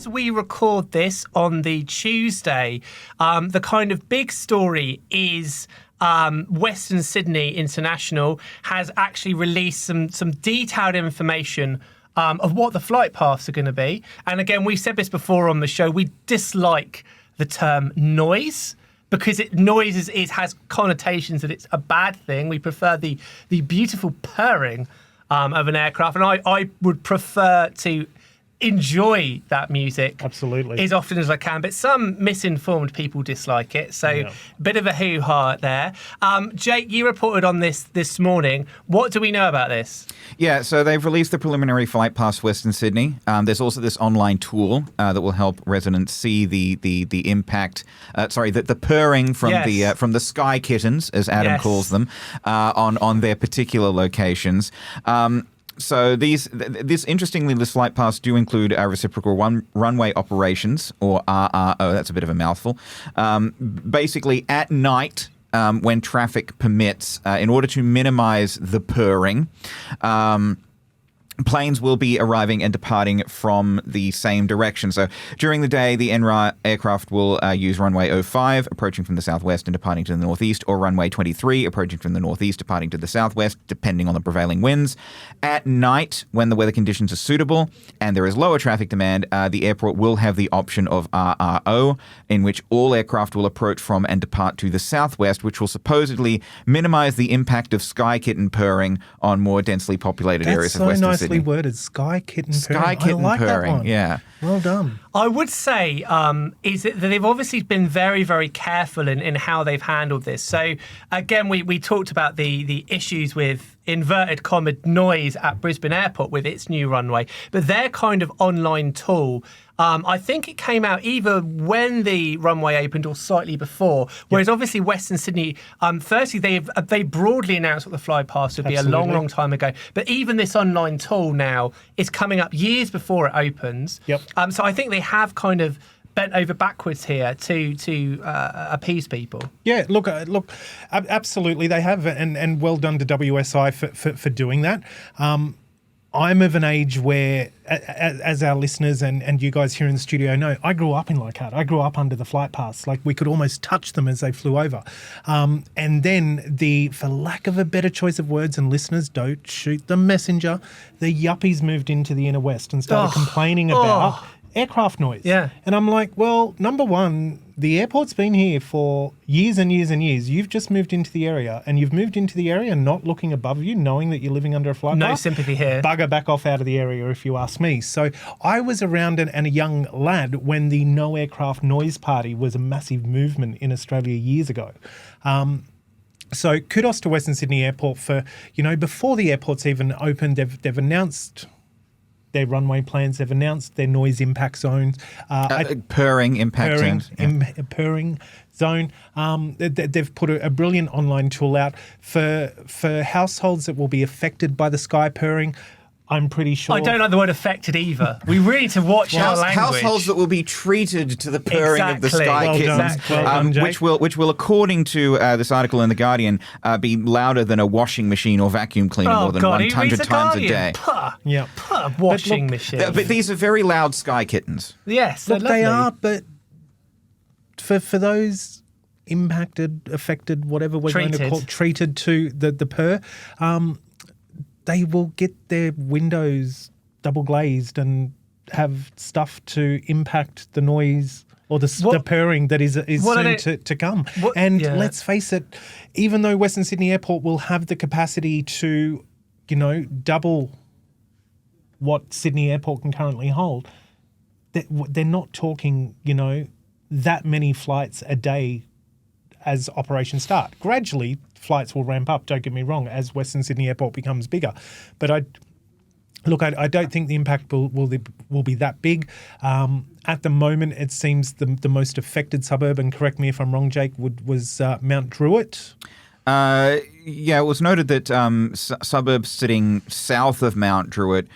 as we record this on the Tuesday, the kind of big story is Western Sydney International has actually released some detailed information of what the flight paths are going to be. And again, we've said this before on the show, we dislike the term noise because noise has connotations that it's a bad thing. We prefer the beautiful purring of an aircraft. And I would prefer to enjoy that music absolutely as often as I can, but some misinformed people dislike it, so bit of a hoo-ha there. Jake, you reported on this morning. What do we know about this? Yeah, so they've released the preliminary flight past Western Sydney. There's also this online tool that will help residents see the impact, the purring from the sky kittens, as Adam calls them, on their particular locations. So this flight paths do include reciprocal runway operations, or RRO. That's a bit of a mouthful. Basically, at night, when traffic permits, in order to minimize the purring, planes will be arriving and departing from the same direction. So during the day, the NRA aircraft will use runway 05, approaching from the southwest and departing to the northeast, or runway 23, approaching from the northeast, departing to the southwest, depending on the prevailing winds. At night, when the weather conditions are suitable and there is lower traffic demand, the airport will have the option of RRO, in which all aircraft will approach from and depart to the southwest, which will supposedly minimize the impact of sky kitten purring on more densely populated areas of Western Sydney. Worded sky kitten purring. Sky kitten I like purring, that one. yeah. Well done. I would say is that they've obviously been very, very careful in how they've handled this. So again, we talked about the issues with inverted comma noise at Brisbane Airport with its new runway, but their kind of online tool, I think it came out either when the runway opened or slightly before. Whereas obviously Western Sydney, firstly they broadly announced what the fly past would be a long time ago. But even this online tool now is coming up years before it opens. Yep. So I think they have kind of bent over backwards here to appease people. Yeah, look, absolutely they have, and well done to WSI for doing that. I'm of an age where, as our listeners and you guys here in the studio know, I grew up in Leichhardt. I grew up under the flight paths. Like, we could almost touch them as they flew over. And then for lack of a better choice of words, and listeners, don't shoot the messenger, the yuppies moved into the inner west and started complaining about aircraft noise. Yeah. And I'm like, well, number one, the airport's been here for years and years and years. You've just moved into the area, and you've moved into the area not looking above you, knowing that you're living under a flight path. No sympathy here. Bugger back off out of the area, if you ask me. So I was around and a young lad when the No Aircraft Noise Party was a massive movement in Australia years ago. So kudos to Western Sydney Airport for, before the airport's even opened, they've announced their runway plans. They've announced their noise impact zones. Purring impact zones. Purring zone. They've put a brilliant online tool out for households that will be affected by the sky purring. I'm pretty sure. I don't like the word affected either. We really need to watch our language. Households that will be treated to the purring of the sky kittens, which will, according to this article in The Guardian, be louder than a washing machine or vacuum cleaner more than 100 times a day. Yeah, washing machine. But these are very loud sky kittens. Yes, look, they are. But for those impacted, affected, whatever we're going to call it, treated to the purr. They will get their windows double glazed and have stuff to impact the noise or the purring that is soon to come. Let's face it, even though Western Sydney Airport will have the capacity to, double what Sydney Airport can currently hold, they're not talking, that many flights a day as operations start. Gradually, flights will ramp up, don't get me wrong, as Western Sydney Airport becomes bigger. But I don't think the impact will be that big. At the moment, it seems the most affected suburb, and correct me if I'm wrong, Jake, was Mount Druitt. It was noted that suburbs sitting south of Mount Druitt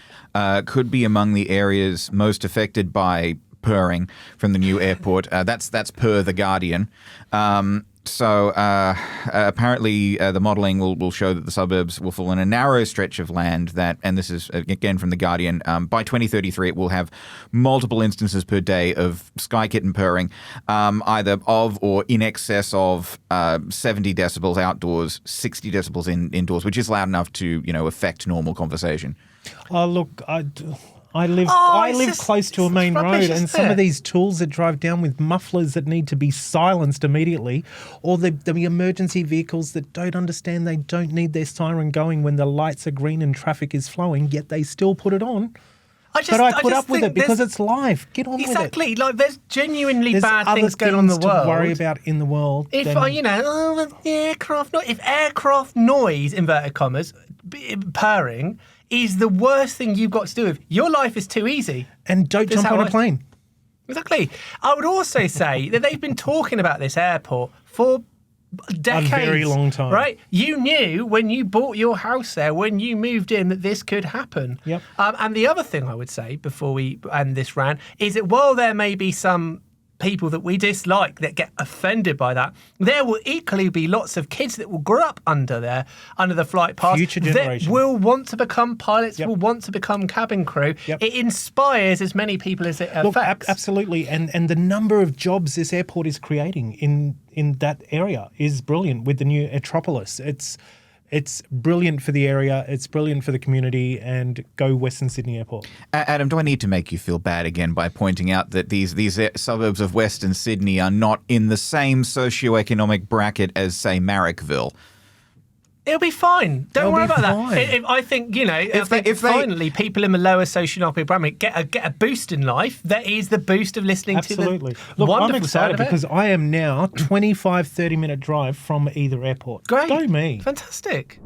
could be among the areas most affected by purring from the new airport. That's per The Guardian. So apparently the modelling will show that the suburbs will fall in a narrow stretch of land that, and this is again from The Guardian, by 2033 it will have multiple instances per day of sky kitten purring, either of or in excess of 70 decibels outdoors, 60 decibels indoors, which is loud enough to, affect normal conversation. Oh, look, I live close to a main road, and some of these tools that drive down with mufflers that need to be silenced immediately, or the emergency vehicles that don't understand they don't need their siren going when the lights are green and traffic is flowing, yet they still put it on. But I put up with it because it's live. Get on with it. Exactly. Like, there's genuinely bad things going on in the world. To worry about in the world. If if aircraft noise, inverted commas, purring, is the worst thing you've got to do with, your life is too easy. And don't jump on a plane. Exactly. I would also say that they've been talking about this airport for decades. A very long time. Right? You knew when you bought your house there, when you moved in, that this could happen. Yep. And the other thing I would say before we end this rant is that while there may be some people that we dislike that get offended by that, there will equally be lots of kids that will grow up under the flight path, future generation, that will want to become pilots, Yep. will want to become cabin crew. Yep. It inspires as many people as it affects. Absolutely, and the number of jobs this airport is creating in that area is brilliant with the new Metropolis. It's brilliant for the area, it's brilliant for the community, and go Western Sydney Airport. Adam, do I need to make you feel bad again by pointing out that these suburbs of Western Sydney are not in the same socioeconomic bracket as, say, Marrickville? It'll be fine. Don't worry about fine. that. I think, if finally people in the lower socioeconomic bracket get a boost in life, that is the boost of listening Absolutely. to the Look, wonderful I'm side excited of it. because I am now 25, 30-minute drive from either airport. Great. Go me. Fantastic.